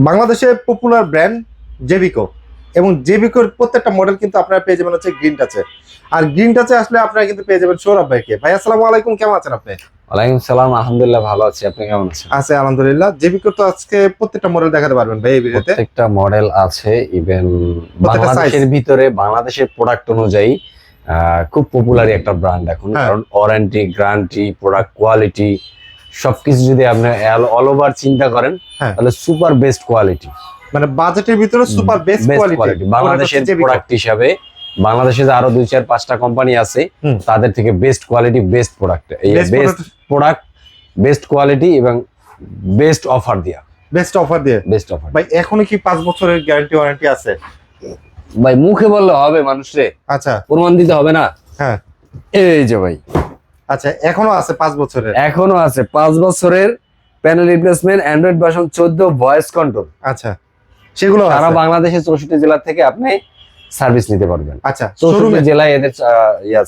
বাংলাদেশের popular brand জেবিকো, এবং জেবিকোর প্রত্যেকটা মডেল কিন্তু আপনারা পেয়ে যাবেন হচ্ছে গ্রিন টাচে। আর গ্রিন টাচে আসলে আপনারা কিন্তু পেয়ে যাবেন সৌরভ ভাইকে। ভাই আসসালামু আলাইকুম, কেমন আছেন আপনি? ওয়ালাইকুম সালাম, আলহামদুলিল্লাহ ভালো আছি। আপনি কেমন আছেন? আছে আলহামদুলিল্লাহ। জেবিকো তো আজকে প্রত্যেকটা মডেল দেখাতে পারবেন ভাই এই ভিডিওতে। প্রত্যেকটা মডেল আছে, ইভেন প্রত্যেকটা বাংলাদেশের ভিতরে বাংলাদেশের প্রোডাক্ট অনুযায়ী খুব পপুলার একটা ব্র্যান্ড এখন। হ্যাঁ। কারণ ওয়ারেন্টি, গ্যারান্টি, প্রোডাক্ট কোয়ালিটি সবকিছু যদি আপনি অল ওভার চিন্তা করেন, হ্যাঁ। তাহলে সুপার বেস্ট কোয়ালিটি, মানে বাজেটের ভিতরে সুপার বেস্ট কোয়ালিটি বাংলাদেশের প্রোডাক্ট হিসাবে। বাংলাদেশে যে আরো 2-4-5টা কোম্পানি আছে, তাদের থেকে বেস্ট কোয়ালিটি, বেস্ট প্রোডাক্ট, এই বেস্ট প্রোডাক্ট, বেস্ট কোয়ালিটি এবং বেস্ট অফার দিয়া। বেস্ট অফার ভাই এখনো কি 5 বছরের গ্যারান্টি ওয়ারেন্টি আছে? ভাই মুখে বললে হবে মানুষরে? আচ্ছা, প্রমাণ দিতে হবে না? হ্যাঁ, এই যে ভাই আচ্ছা এখনো আছে 5 বছরের। এখনো আছে 5 বছরের panel replacement, Android version 14, voice control. আচ্ছা, সেগুলো সারা বাংলাদেশের 64 জেলা থেকে আপনি সার্ভিস নিতে পারবেন। আচ্ছা, 64 জেলায় এদের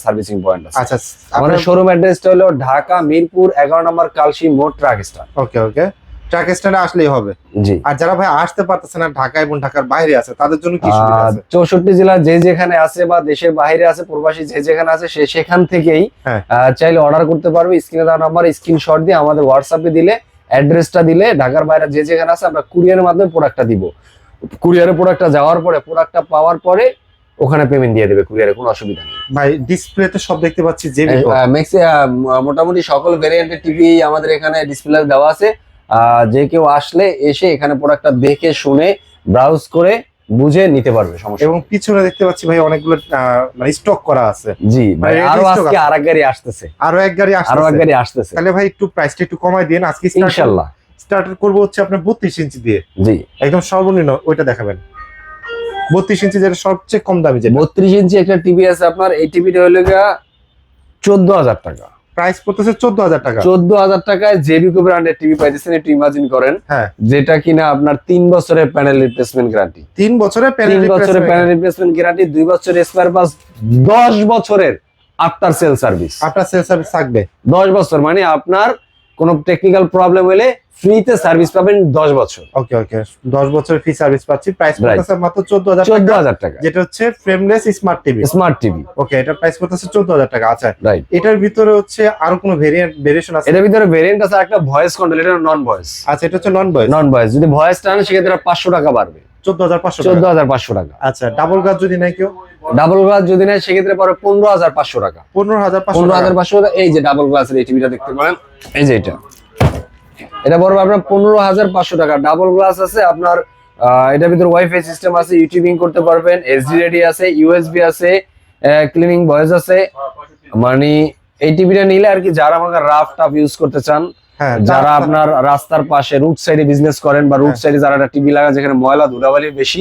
সার্ভিসিং পয়েন্ট আছে। আচ্ছা, আমাদের শোরুম অ্যাড্রেসটা হলো ঢাকা মিরপুর 11 নম্বর কালশি মোড়, ট্রাক স্ট্যান্ড। ওকে, ট্রাক স্ট্যান্ডে আসলেই হবে। জি। আর যারা ভাই আসতে পারতেছে না, ঢাকা এবং ঢাকার বাইরে আছে, তাদের জন্য কি সুবিধা আছে? 64 জেলা যে যেখানে আছে বা দেশের বাইরে আছে, প্রবাসী যে যেখানে আছে, সে সেখান থেকেই চাইলে অর্ডার করতে পারবে। স্ক্রিনে দেওয়া নাম্বার স্ক্রিনশট দিয়ে আমাদের হোয়াটসঅ্যাপে দিলে, অ্যাড্রেসটা দিলে, ঢাকার বাইরে যে যেখানে আছে আমরা কুরিয়ারের মাধ্যমে প্রোডাক্টটা দিব। কুরিয়ারে প্রোডাক্টটা যাওয়ার পরে, প্রোডাক্টটা পাওয়ার পরে ওখানে পেমেন্ট দিয়ে দেবে কুরিয়ারে, কোনো অসুবিধা নেই। ভাই ডিসপ্লেতে সব দেখতে পাচ্ছি জেবিকো। মোটামুটি সকল ভেরিয়েন্টের টিভি আমাদের এখানে ডিসপ্লে দেওয়া আছে। যে কেউ আসলে এসে এখানে প্রোডাক্টটা দেখে শুনে ব্রাউজ করে বুঝে নিতে পারবে, সমস্যা। এবং পিছনে দেখতে পাচ্ছি ভাই অনেকগুলো মানে স্টক করা আছে। জি ভাই, আরো আজকে আরেক গাড়ি আসতেছে, আরো এক গাড়ি আসতেছে। তাহলে ভাই একটু প্রাইসটা একটু কমায় দিন আজকে। ইনশাআল্লাহ স্টার্ট করব হচ্ছে আপনার 32 ইঞ্চি দিয়ে। জি, একদম সর্বনিম্ন ওইটা দেখাবেন। 32 ইঞ্চি যেটা সবচেয়ে কম দামি, যেটা 32 ইঞ্চি একটা টিভি আছে আপনার। এই টিভিটা হলো 14,000 টাকা। প্রাইস পড়তেছে 14,000 টাকা। 14,000 টাকায় জেবিকো ব্র্যান্ডের টিভি পাইতেছেন। একটু ইমাজিন করেন, হ্যাঁ, যেটা কিনা আপনার 3 বছরের প্যানেল রিপ্লেসমেন্ট গ্যারান্টি, 3 বছরের প্যানেল রিপ্লেসমেন্ট গ্যারান্টি, 2 বছরের স্পেয়ার পার্টস, 10 বছরের আফটার সেল সার্ভিস। থাকবে 10 বছর, মানে আপনার কোনো টেকনিক্যাল প্রবলেম হলে ফ্রিতে সার্ভিস পাবেন 10 বছর। ওকে, 10 বছরের ফ্রি সার্ভিস পাচ্ছি। প্রাইস পড়তেছে মাত্র 14,000 টাকা। যেটা হচ্ছে ফ্রেমলেস স্মার্ট টিভি। ওকে, এটা প্রাইস পড়তেছে 14,000 টাকা। আচ্ছা, রাইট। এটার ভিতরে হচ্ছে আরো কোনো ভেরিয়েশন আছে? এটার ভিতরে ভেরিয়েন্ট আছে একটা ভয়েস কন্ট্রোল, এটা নন ভয়েস। আচ্ছা, এটা হচ্ছে নন ভয়েস। যদি ভয়েস টান সেক্ষেত্রে 500 টাকা বাড়বে, 14,500 টাকা। আচ্ছা, ডাবল গ্লাস যদি নাই কেউ? ডাবল গ্লাস যদি নেয় সেক্ষেত্রে পরে 15,500 টাকা। 15,500 টাকা। এই যে ডাবল গ্লাসের এই টিভিটা দেখতে পারেন, এই যে এটা পড়বে আপনার 15,500 টাকা। ডাবল গ্লাস আছে আপনার, এটার ভিতরে ওয়াইফাই সিস্টেম আছে, ইউটিউবিং করতে পারবেন, এসডি রেডি আছে, ইউএসবি আছে, ক্লিনিং ভয়েস আছে। মানে এই টিভিটা নিলে আর কি, যারা আমাকে রাফ টাফ ইউজ করতে চান, যারা আপনার রাস্তার পাশে রুট সাইডে বিজনেস করেন, বা রুট সাইডে যারা একটা টিভি লাগা যেখানে ময়লা ধুলাবালি বেশি,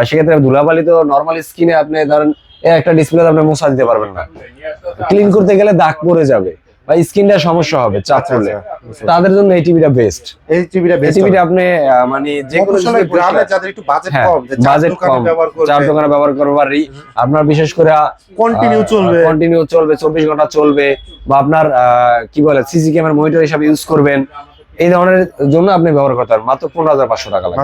সেক্ষেত্রে ধুলাবালি তো নর্মাল স্কিনে আপনি ধরেন একটা ডিসপ্লে আপনি মোছা দিতে পারবেন না, ক্লিন করতে গেলে দাগ পড়ে যাবে বা স্কিনটা সমস্যা হবে চাপ পড়লে, তাদের জন্য এই টিভিটা বেস্ট। এই টিভিটা আপনি মানে যে কোনো গ্রামে যাদের একটু বাজেট কম, চার দোকানে ব্যবহার করতে পারি। আপনার বিশেষ করে কন্টিনিউ চলবে 24 ঘন্টা চলবে, বা আপনার কি বলে সিসি ক্যামেরা মনিটর হিসেবে ইউজ করবেন, এই ধরনের জন্য আপনি ব্যবহার করতে পারেন। মাত্র 15,500 টাকা লাগবে।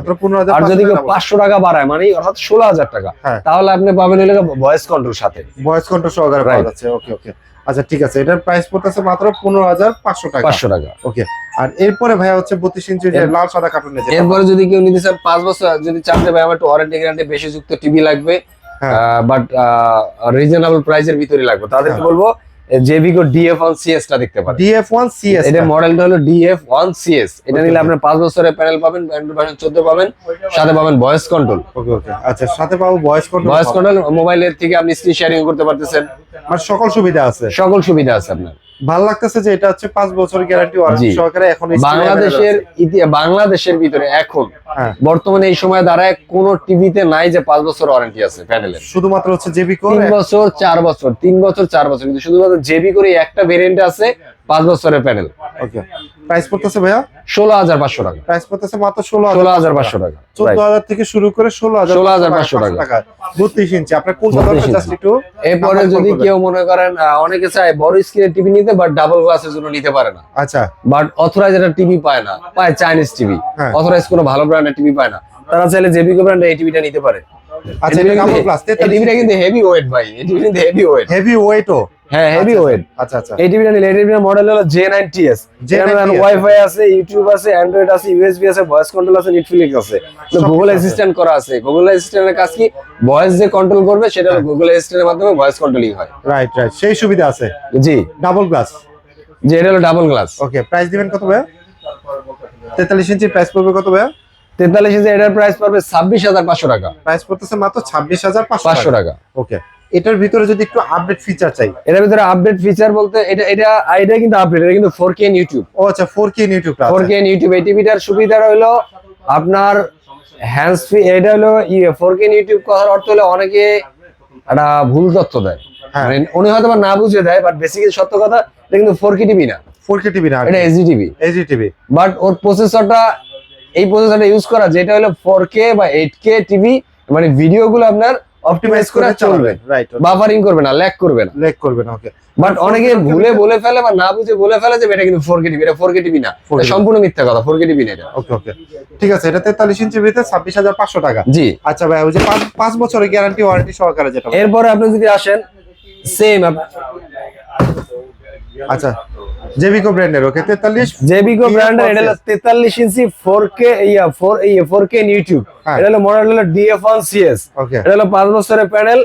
আর যদি কেউ 500 টাকা বাড়ায়, মানে অর্থাৎ 16,000 টাকা, তাহলে আপনি পাবেন ভয়েস কন্ট্রোল সাথে, ভয়েস কন্ট্রোল সহকারে পাওয়া যাচ্ছে। ওকে, আচ্ছা ঠিক আছে। এটার প্রাইস পড়তেছে মাত্র 15,500 টাকা। ওকে, আর এরপরে ভাইয়া হচ্ছে 32 ইঞ্চি যে লাল সাদা কার্টুনের, এরপরে যদি কেউ নিতে চান 5 বছর যদি চান যে ভাই আমার একটু ওয়ারেন্টি গ্যারান্টি বেশি যুক্ত টিভি লাগবে, বাট রিজনেবল প্রাইসের ভিতরে লাগবে, তাদেরকে বলবো জেবিকো DF1CS টা দেখতে পারেন। DF1CS, এটা মডেলটা হলো DF1CS। এটা নিলে আপনি 5 বছরের প্যানেল পাবেন, অ্যান্ড্রয়েড ভার্সন 14 পাবেন, সাথে পাবেন ভয়েস কন্ট্রোল। ওকে, আচ্ছা, সাথে পাবো ভয়েস কন্ট্রোল। মোবাইলের থেকে আপনি স্ক্রিন শেয়ারিং করতে পারতেছেন, মানে সকল সুবিধা আছে আপনার। ভালো লাগতেছে যে এটা হচ্ছে 5 বছর গ্যারান্টি ওয়ারেন্টি সহকারে। এখন বাংলাদেশের ভিতরে এখন বর্তমানে এই সময় দাঁড়ায় কোন টিভিতে নাই যে 5 বছর ওয়ারেন্টি আছে প্যানেলের। শুধুমাত্র হচ্ছে জেবিকো 3 বছর 4 বছর, 3 বছর 4 বছর, কিন্তু শুধুমাত্র জেবিকোর একটা ভেরিয়েন্ট আছে 5 বছরের প্যানেল। ওকে, প্রাইস পড়তেছে ভাইয়া 16,500 টাকা। প্রাইস পড়তেছে মাত্র 16,500 টাকা। 14,000 থেকে শুরু করে 16,500 টাকা। 32 ইঞ্চি আপনার কোনটা দরকার জাস্ট একটু। এরপরে যদি কেউ মনে করেন অনেকে চায় বড় স্ক্রিনের টিভি নিতে, বাট ডাবল গ্লাসের জন্য নিতে পারে না। আচ্ছা, বাট অথরাইজ একটা টিভি পায় না, পায় চাইনিজ টিভি, হ্যাঁ। অথরাইজ কোনো ভালো ব্র্যান্ডের টিভি পায় না, তারা চাইলে জেবিকো ব্র্যান্ডের এই টিভিটা নিতে পারে। আচ্ছা, এটা ডাবল গ্লাস এই টিভিটা কিন্তু হেভি ওয়েট ভাই, এই টিভিটা কিন্তু হেভি ওয়েট। হেভি ওয়েটও? হ্যাঁ, হেভি ওয়েট। আচ্ছা আচ্ছা, এই টিভিটা নিলে, এই টিভিটার মডেল হলো J9TS। যেখানে ওয়াইফাই আছে, ইউটিউব আছে, অ্যান্ড্রয়েড আছে, ইউএসবি আছে, ভয়েস কন্ট্রোল আছে, নেটফ্লিক্স আছে, গুগল অ্যাসিস্ট্যান্ট করা আছে। গুগল অ্যাসিস্ট্যান্টের কাজ কি, ভয়েস যে কন্ট্রোল করবে সেটা গুগল অ্যাসিস্ট্যান্টের মাধ্যমে ভয়েস কন্ট্রোলিং হয়। রাইট রাইট, সেই সুবিধা আছে। জি, ডাবল গ্লাস। যে এটা হলো ডাবল গ্লাস। ওকে, প্রাইস দিবেন কত ভাইয়া? 43 ইঞ্চি প্রাইস পড়বে কত ভাইয়া? 43 ইঞ্চি এটার প্রাইস পড়বে 26,500 টাকা। প্রাইস পড়তেছে মাত্র 26,500 টাকা। ওকে, এটার ভিতরে যদি একটু আপডেট ফিচার চাই? এটার ভিতরে আপডেট ফিচার বলতে এটা কিন্তু আপডেট, এটা কিন্তু 4K ইউটিউব। ও আচ্ছা, 4K ইউটিউব। 4K YouTube. এই টিভিটার সুবিধাটা হলো আপনার হ্যান্ডস ফ্রি। এটা হলো 4K ইউটিউব কথার অর্থ হলো অনেকে একটা ভুল তথ্য দেয়, হ্যাঁ। মানে উনি হয়তো বা না বুঝে দেয়, বাট বেসিক্যালি সত্য কথা, এটা কিন্তু 4K টিভি না, 4K টিভি না, এটা HD TV. HD TV. But ওর প্রসেসরটা, এই প্রসেসরটা ইউজ করা যেটা হলো 4K বা 8K টিভি, মানে ভিডিওগুলো আপনার অপটিমাইজ করে চলবে, রাইট, বাফারিং করবে না, ল্যাগ করবে না, ল্যাগ করবে না। ওকে, বাট অনেকে ভুলে বলে ফেলে বা না বুঝে বলে ফেলে যে এটা কিন্তু 4K টিভি। এটা 4K টিভি না, এটা সম্পূর্ণ মিথ্যা কথা, 4K টিভি না এটা। ওকে ওকে, ঠিক আছে। এটা 43 ইঞ্চি ভিতরে 26,500 টাকা। জি। আচ্ছা ভাই, ওই যে 5 বছরের গ্যারান্টি ওয়ারেন্টি সহকারে যেটা। এরপরে আপনি যদি আসেন সেম, আচ্ছা, জেবিকো ব্র্যান্ডের। ওকে, 43 জেবিকো ব্র্যান্ডের। এটা হলো 43 ইঞ্চি 4K 4K ইউটিউব। হ্যাঁ। এটা হলো মডেল হলো DF1CS। ওকে, এটা হলো 5 বছরের panel,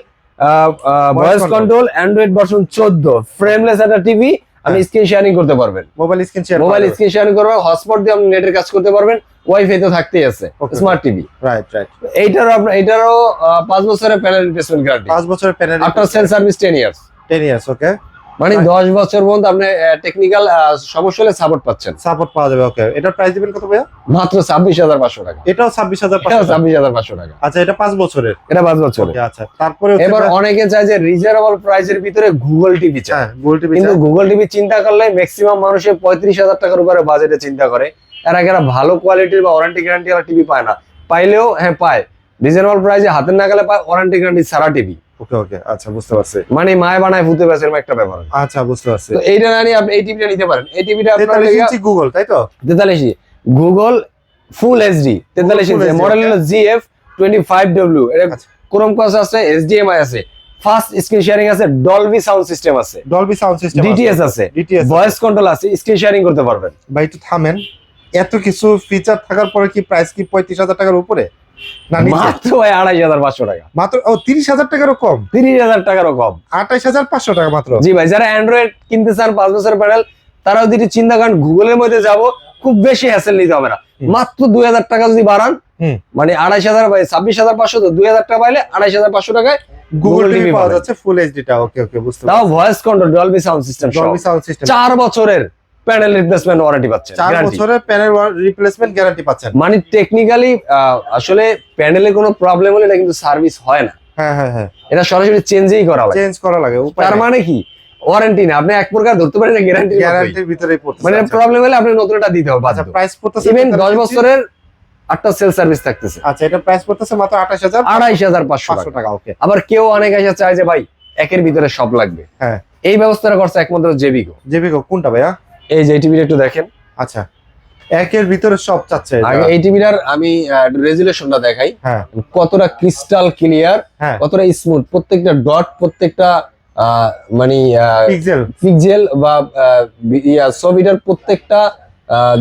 voice control, Android version 14, frameless একটা টিভি। আপনি স্ক্রিন শেয়ারিং করতে পারবেন, mobile screen share, mobile screen sharing করবেন, হটস্পট দিয়ে আপনি নেটের কাজ করতে পারবেন, ওয়াইফাই তো থাকতেই আছে, Okay. Smart TV. Right right. এইটারও 5 বছরের প্যানেল রিপ্লেসমেন্ট গ্যারান্টি, 5 বছরের panel, after sale service 10 years. 10 years. Okay, মানে 10 বছর পর্যন্ত আপনি টেকনিক্যাল সমস্যা হলে সাপোর্ট পাচ্ছেন, সাপোর্ট পাওয়া যাবে। ওকে, এটার প্রাইস দিবেন কত ভাইয়া? মাত্র 26,500 টাকা। এটাও 26,500 টাকা। 26,500 টাকা। আচ্ছা, এটা 5 বছরের। এটা 5 বছর। ওকে, আচ্ছা, তারপরে এবার অনেকে চায় যে রিজনেবল প্রাইসের ভিতরে গুগল টিভি চায়। হ্যাঁ, গুগল টিভি। কিন্তু গুগল টিভি চিন্তা করলে ম্যাক্সিমাম মানুষের 35,000 টাকার উপরে বাজেটে চিন্তা করে। এরা ভালো কোয়ালিটির বা ওয়ারেন্টি গ্যারান্টি ওয়ালা টিভি পায় না, পাইলেও হ্যাঁ পায় রিজনেবল প্রাইসে, হাতের নাগালে পায়, ওয়ারেন্টি গ্যারান্টি সারা টিভি। ওকে ওকে, আচ্ছা, বুঝতে পারছি। মানে মায় বানায় ভূতে বেছে এরকম একটা ব্যাপার। আচ্ছা, বুঝতে পারছি। তো এইটা না নিয়ে আপনি এই টিভিটা নিতে পারেন। এই টিভিটা আপনার 43 ইঞ্চি গুগল, তাই তো? 43 গুগল ফুল এইচডি 43 ইঞ্চি, মডেল হলো GF25W। এটা আচ্ছা। ক্রোমকাস্ট আছে, HDMI আছে, ফাস্ট স্ক্রিন শেয়ারিং আছে, ডলবি সাউন্ড সিস্টেম আছে, ডলবি সাউন্ড সিস্টেম, DTS আছে, DTS, ভয়েস কন্ট্রোল আছে, স্ক্রিন শেয়ারিং করতে পারবেন। ভাই একটু থামেন, এত কিছু ফিচার থাকার পরে কি প্রাইস কি 35,000 টাকার উপরে না নিচে? মাত্র 28,500 টাকা। মাত্র 30,000 টাকারও কম? 30,000 টাকারও কম। 28,500 টাকা মাত্র। জি ভাই, যারা অ্যান্ড্রয়েড কিনতে চান 5 বছরের প্যানেল, তারাও যদি চিন্তা করেন গুগলের মধ্যে যাব, খুব বেশি হ্যাসেল নিতে হবে না, মাত্র 2,000 টাকা যদি বাড়ান, মানে 28,000 বাই 26,500, তো 2,000 টাকা পাইলে 28,500 টাকায় গুগল টিভি পাওয়া যাচ্ছে ফুল এইচডি টা। ওকে ওকে, বুঝতে পারছি। তাও voice control, Dolby sound system, Dolby sound system, 4 বছরের প্যানেল রিপ্লেসমেন্ট ওয়ারেন্টি পাচ্ছেন, 4 বছরের প্যানেল রিপ্লেসমেন্ট গ্যারান্টি পাচ্ছেন। মানে টেকনিক্যালি আসলে প্যানেলে কোনো প্রবলেম হলে এটা কিন্তু সার্ভিস হয় না। হ্যাঁ হ্যাঁ হ্যাঁ, এটা সরাসরি চেঞ্জই করা লাগে, চেঞ্জ করা লাগে। তার মানে কি ওয়ারেন্টি না, আপনি এক প্রকার ধরতে পারেন না গ্যারান্টি, গ্যারান্টির ভিতরেই পড়ছে। মানে প্রবলেম হলে আপনি নতুন একটা দিতে হবে। আচ্ছা, প্রাইস পড়তেছে ইভেন 10 বছরের 8টা সেল সার্ভিস থাকতেছে। আচ্ছা, এটা প্রাইস পড়তেছে মাত্র 28,500 টাকা। ওকে, আবার কেউ অনেক এসে চায় যে ভাই একের ভিতরে সব লাগবে, হ্যাঁ, এই ব্যবস্থাটা করছে একমাত্র জেবিকো। জেবিকো কোনটা ভাইয়া? এই যে টিভিটা একটু দেখেন। আচ্ছা, একের ভিতরে সব চাচ্ছে। আগে এই টিভিটার আমি রেজুলেশনটা দেখাই, হ্যাঁ, কতটা ক্রিস্টাল ক্লিয়ার, হ্যাঁ, কতটা স্মুথ, প্রত্যেকটা ডট, প্রত্যেকটা মানে পিক্সেল পিক্সেল বা ছবিটার প্রত্যেকটা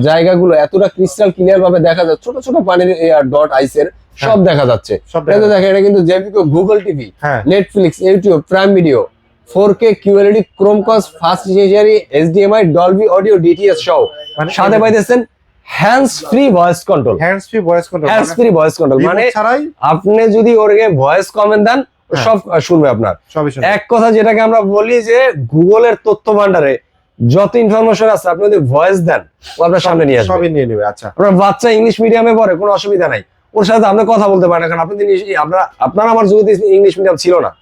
জায়গাগুলো এতটা ক্রিস্টাল ক্লিয়ার ভাবে দেখা যাচ্ছে, ছোট ছোট পানির ডট আইসের সব দেখা যাচ্ছে। সব এটা তো দেখেন, এটা কিন্তু জেবিকো গুগল টিভি, হ্যাঁ, Netflix, YouTube, prime video, 4K QLED, Chromecast, fast HDMI, HDMI, Dolby audio, DTS সহ মানে সাথে পাইতেছেন hands free voice control. Hands free voice control, hands free voice control মানে ছাড়াই আপনি যদি ওরকে ভয়েস কমেন্ট দেন, সব শুনবে আপনার। সবই শুনবে। এক কথা যেটাকে আমরা বলি যে গুগলের তথ্য ভান্ডারে যত ইনফরমেশন আছে, আপনি যদি ভয়েস দেন, ও আপনার সামনে নিয়ে আসবে, সবই নিয়ে নেবে। আচ্ছা, আপনার বাচ্চা ইংলিশ মিডিয়ামে পড়ে, কোনো অসুবিধা নাই, ওর সাথে আপনি কথা বলতে পারেন না, কারণ আপনি আপনার আমার যুগতে ইংলিশ মিডিয়াম ছিল না,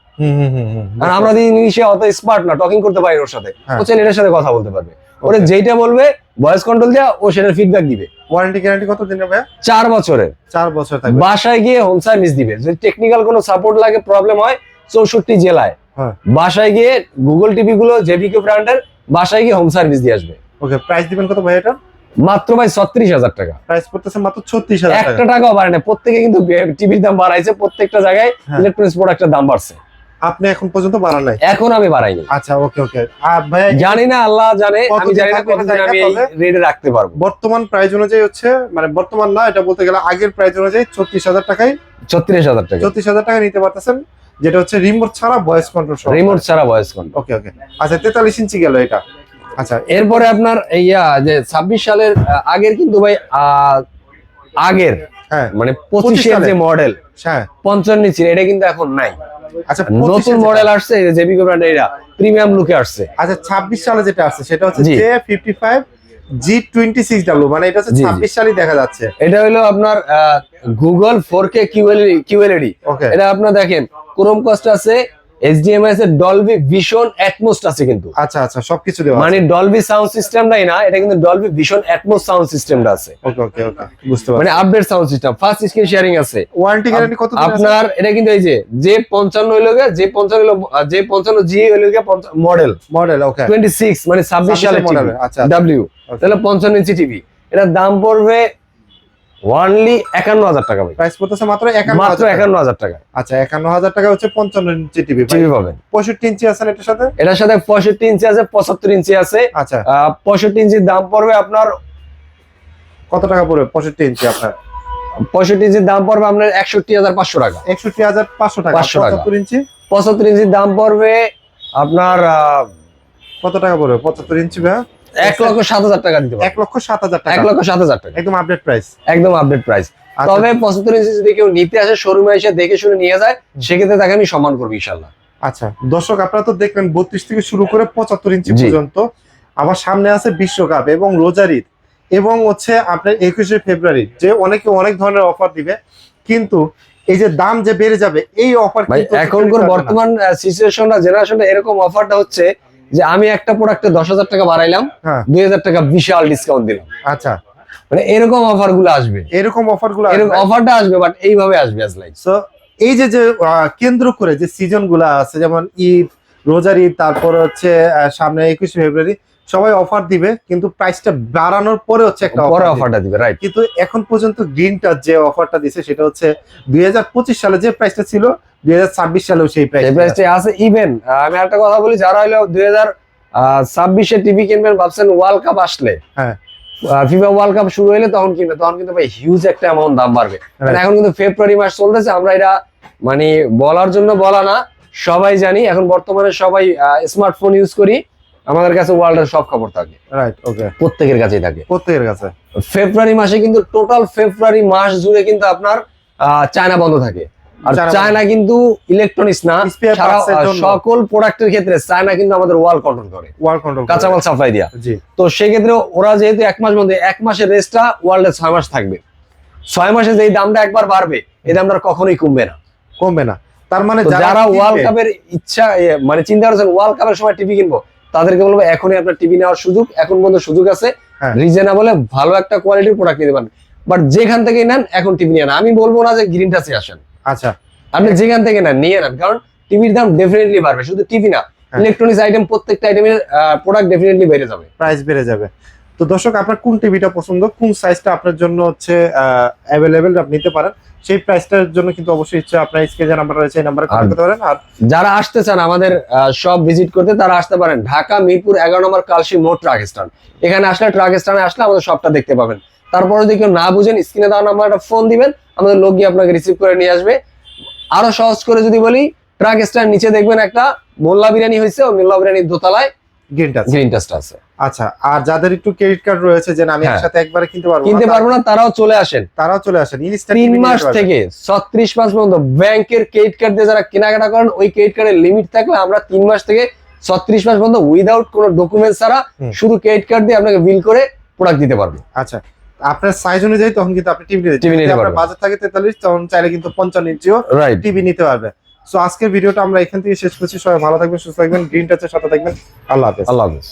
আর আমরা ইংলিশে অত স্মার্ট না, টকিং করতে পারি ওর সাথে, ও চাইলে এটার সাথে কথা বলতে পারবে। ওরে যেটা বলবে ভয়েস কন্ট্রোল দেয়া ও সেটার ফিডব্যাক দিবে। ওয়ারেন্টি গ্যারান্টি কত দিনের ভাইয়া? 4 বছরের। 4 বছর থাকবে। বাসায় গিয়ে হোম সার্ভিস দিবে, যদি টেকনিক্যাল কোনো সাপোর্ট লাগে, প্রবলেম হয় 64 জেলায় হ্যাঁ বাসায় গিয়ে গুগল টিভি গুলো জেবিকে ব্র্যান্ডের বাসায় গিয়ে হোম সার্ভিস দিয়ে আসবে। ওকে, প্রাইস দিবেন কত ভাই এটা? মাত্র ভাই 36,000 টাকা। প্রাইস পড়তেছে মাত্র 36,000 টাকা। একটা টাকাও বাড়ে না, প্রত্যেকে কিন্তু টিভির দাম বাড়াইছে, প্রত্যেকটা জায়গায় ইলেকট্রনিক্স প্রোডাক্টের দাম বাড়ছে। আপনি এখন পর্যন্ত বাড়ান নাই? এখন আমি বাড়াইনি। আচ্ছা ওকে ওকে। আর ভাই জানি না, আল্লাহ জানে, আমি জানি না কতদিন আমি এই রেটে রাখতে পারবো। বর্তমান প্রাইস অনুযায়ী হচ্ছে, মানে বর্তমান না, এটা বলতে গেলে আগের প্রাইস অনুযায়ী 36,000 টাকায় 36,000 টাকা 36,000 টাকা নিতে পারতেছেন, যেটা হচ্ছে রিমোট ছাড়া ভয়েস কন্ট্রোল সহ। রিমোট ছাড়া ভয়েস কন্ট্রোল। ওকে ওকে। আচ্ছা 43 ইঞ্চি গেল এটা। আচ্ছা এরপরে আপনার যে 26 সালের আগের কিন্তু ভাই আগের হ্যাঁ মানে 25 এর যে মডেল হ্যাঁ 55 ইঞ্চির, এটা কিন্তু এখন নাই। আচ্ছা নতুন মডেল আসছে, এই যে জেবিকো ব্র্যান্ডের, এটা প্রিমিয়াম লুকে আসছে। আচ্ছা 26 সালে যেটা আছে সেটা হচ্ছে জি। J55 G26W, মানে এটা হচ্ছে জি, জি। 26 সালেই দেখা যাচ্ছে। এটা হলো আপনার গুগল 4K QLED। ওকে এটা আপনার দেখেন ক্রোমকাস্ট আছে, HDMI আছে, ডলবি ভিশন অ্যাটমোস আছে কিন্তু। আচ্ছা আচ্ছা সবকিছু দেওয়া মানে ডলবি সাউন্ড সিস্টেমটাই না, এটা কিন্তু ডলবি ভিশন অ্যাটমোস সাউন্ড সিস্টেমটা আছে। ওকে ওকে ওকে বুঝতে পারছি। মানে update sound system, first screen sharing আছে। ওয়ারেন্টি গ্যারান্টি কত দিন আছে? আপনার এটা কিন্তু এই যে 55 হইলো গিয়ে, J55 G হইলো গিয়ে মডেল ওকে 26 মানে 26 সালের মডেল। মডেল। আচ্ছা W তাহলে 55 ইঞ্চি টিভি, এটার দাম পড়বে অনলি 51,000 টাকা ভাই। প্রাইস পড়তেছে মাত্র মাত্র 51,000 টাকা। আচ্ছা 51,000 টাকা হচ্ছে 55 ইঞ্চি টিভি। টিভি পাবেন। 65 ইঞ্চি আছে না এটার সাথে? এটার সাথে 65 ইঞ্চি আছে, 75 ইঞ্চি আছে। আচ্ছা 65 ইঞ্চির দাম পড়বে আপনার কত টাকা পড়বে 65 ইঞ্চি আপনার? 65 ইঞ্চির দাম পড়বে আপনার 61,500 টাকা। 61,500 টাকা। 500 টাকা। 75 ইঞ্চি? 75 ইঞ্চির দাম পড়বে আপনার কত টাকা পড়বে 75 ইঞ্চি ভাই? 1,07,000 টাকা দিতে পারবেন। 1,07,000 টাকা। 1,07,000 টাকা একদম আপডেট প্রাইস। একদম আপডেট প্রাইস। আচ্ছা। তবে 75 ইঞ্চি যদি কেউ নিতে আসে, শোরুমে এসে দেখে শুনে নিয়ে যায়, সেক্ষেত্রে তাকে আমি সম্মান করবো ইনশাআল্লাহ। আচ্ছা দর্শক, আপনারা তো দেখলেন 32 থেকে শুরু করে 75 ইঞ্চি জি। পর্যন্ত। আবার সামনে আছে বিশ্বকাপ এবং রোজার ঈদ এবং হচ্ছে আপনার 21শে ফেব্রুয়ারি, যে অনেকে অনেক ধরনের অফার দিবে, কিন্তু এই যে দাম যে বেড়ে যাবে, এই অফার ভাই এখনকার বর্তমান সিচুয়েশনটা, জেনারেশনটা এরকম অফারটা হচ্ছে যে আমি একটা প্রোডাক্টে 10,000 টাকা বাড়াইলাম, হ্যাঁ 2,000 টাকা বিশাল ডিসকাউন্ট দিলাম। আচ্ছা মানে এরকম অফার গুলো আসবে, এরকম অফার গুলো এরকম অফারটা আসবে, বাট এইভাবে আসবে as like। সো এই যে কেন্দ্র করে যে সিজন গুলা আছে, যেমন ঈদ, রোজার ঈদ, তারপর হচ্ছে সামনে 21শে ফেব্রুয়ারি, সবাই অফার দিবে, কিন্তু প্রাইসটা বাড়ানোর পরে হচ্ছে একটা পরে অফার অফারটা দিবে, রাইট। কিন্তু এখন পর্যন্ত গ্রিন টাচ যে অফারটা দিছে সেটা হচ্ছে 2025 সালে যে প্রাইসটা ছিল 2026 সালেও সেই এই প্রাইস প্রাইসটা আছে। ইভেন আমি একটা কথা বলি, যারা হলো 2026 টিভি কিনবেন ভাবছেন, ওয়ার্ল্ড কাপ আসলে, হ্যাঁ ফিফা ওয়ার্ল্ড কাপ শুরু হলে তখন কিনবে, তখন কিন্তু ভাই হিউজ একটা অ্যামাউন্ট দাম বাড়বে। কারণ এখন কিন্তু ফেব্রুয়ারি মাস চলতেছে, আমরা এটা মানে বলার জন্য বলা না, সবাই জানি এখন বর্তমানে সবাই স্মার্টফোন ইউজ করি, আমাদের কাছে ওয়ার্ল্ডের সব খবর থাকে, রাইট ওকে, প্রত্যেকের কাছেই থাকে। প্রত্যেকের কাছে ফেব্রুয়ারি মাসে কিন্তু টোটাল ফেব্রুয়ারি মাস জুড়ে কিন্তু আপনার চায়না বন্ধ থাকে। আর চায়না কিন্তু ইলেকট্রনিক্স না, Spare সারা parts এর জন্য। সকল প্রোডাক্টের ক্ষেত্রে চায়না কিন্তু আমাদের ওয়াল কন্ট্রোল করে, ওয়ার্ল্ড কন্ট্রোল কাঁচামাল সাপ্লাই দিয়া। জি তো সেক্ষেত্রে ওরা যেহেতু 1 মাস বন্ধ, 1 মাসের রেস্টটা ওয়ার্ল্ডে 6 মাস থাকবে। 6 মাসে যেই দামটা একবার বাড়বে, এই দামটা আর কখনোই কমবে না। কমবে না। তার মানে তো যারা কিনবে- ওয়ার্ল্ড কাপের ইচ্ছা মানে চিন্তা করছেন ওয়ার্ল্ড কাপের সময় টিভি কিনবো, তাদেরকে বলবো এখনই আপনার টিভি নেওয়ার সুযোগ, এখন পর্যন্ত সুযোগ আছে, হ্যাঁ। রিজনেবলে ভালো একটা কোয়ালিটির প্রোডাক্ট নিতে পারেন। বাট যেখান থেকে নেন এখন টিভি নিয়ে নেন, আমি বলবো না যে গ্রিন টাচে আসেন, আচ্ছা আপনি যেখান থেকে নেন নিয়ে নেন, কারণ টিভির দাম ডেফিনেটলি বাড়বে। শুধু টিভি না, হ্যাঁ। ইলেকট্রনিক্স আইটেম, প্রত্যেকটা আইটেমের প্রোডাক্ট ডেফিনেটলি বেড়ে যাবে, প্রাইস বেড়ে যাবে। তো দর্শক, আপনার কোন টিভিটা পছন্দ, কোন সাইজটা আপনার জন্য হচ্ছে অ্যাভেলেবেল, আপনি নিতে পারেন, সেই প্রাইসটার জন্য কিন্তু অবশ্যই ইচ্ছা আপনার স্ক্রিনে যে নাম্বার রয়েছে এই নাম্বারে কল করতে পারেন। আর যারা আসতে চান আমাদের সব ভিজিট করতে, তারা আসতে পারেন ঢাকা মিরপুর 11 নম্বর কালশি মোড় ট্রাক স্ট্যান্ড। এখানে আসলে ট্রাক স্ট্যান্ডে আসলে আমাদের সবটা দেখতে পাবেন। তারপরে যদি কেউ না বুঝেন, স্ক্রিনে দেওয়া নাম্বারটা ফোন দিবেন, আমাদের লোক গিয়ে আপনাকে রিসিভ করে নিয়ে আসবে। আরো সহজ করে যদি বলি, ট্রাক স্ট্যান্ড নিচে দেখবেন একটা মোল্লা বিরিয়ানি হয়েছে, ও মোল্লা বিরিয়ানির দোতলায় গ্রিন টাচ। গ্রিন টাচটা আছে। আচ্ছা, আর যাদের একটু ক্রেডিট কার্ড রয়েছে, যে আমি হ্যাঁ। একসাথে একবারে কিনতে পারবো না, তারাও চলে আসেন, তারাও চলে আসেন। 3 মাস থেকে 36 মাস পর্যন্ত ব্যাংকের ক্রেডিট কার্ড দিয়ে যারা কেনাকাটা করেন, ওই ক্রেডিট কার্ডের লিমিট থাকলে আমরা 3 মাস থেকে 36 মাস পর্যন্ত উইদাউট কোনো ডকুমেন্টস ছাড়া শুধু ক্রেডিট কার্ড দিয়ে আপনাকে বিল করে প্রোডাক্ট দিতে পারবে। আচ্ছা, আপনার সাইজ অনুযায়ী তখন কিন্তু আপনি টিভি টিভি নিতে আপনার পারবেন। বাজেট থাকে 43, তখন চাইলে কিন্তু 55 ইঞ্চিও রাইট। টিভি নিতে পারবে। সো আজকের ভিডিওটা আমরা এখান থেকে শেষ করছি। সবাই ভালো থাকবেন, সুস্থ থাকবেন, গ্রিন টাচের সাথে থাকবেন। আল্লাহ হাফেজ। আল্লাহ হাফেজ।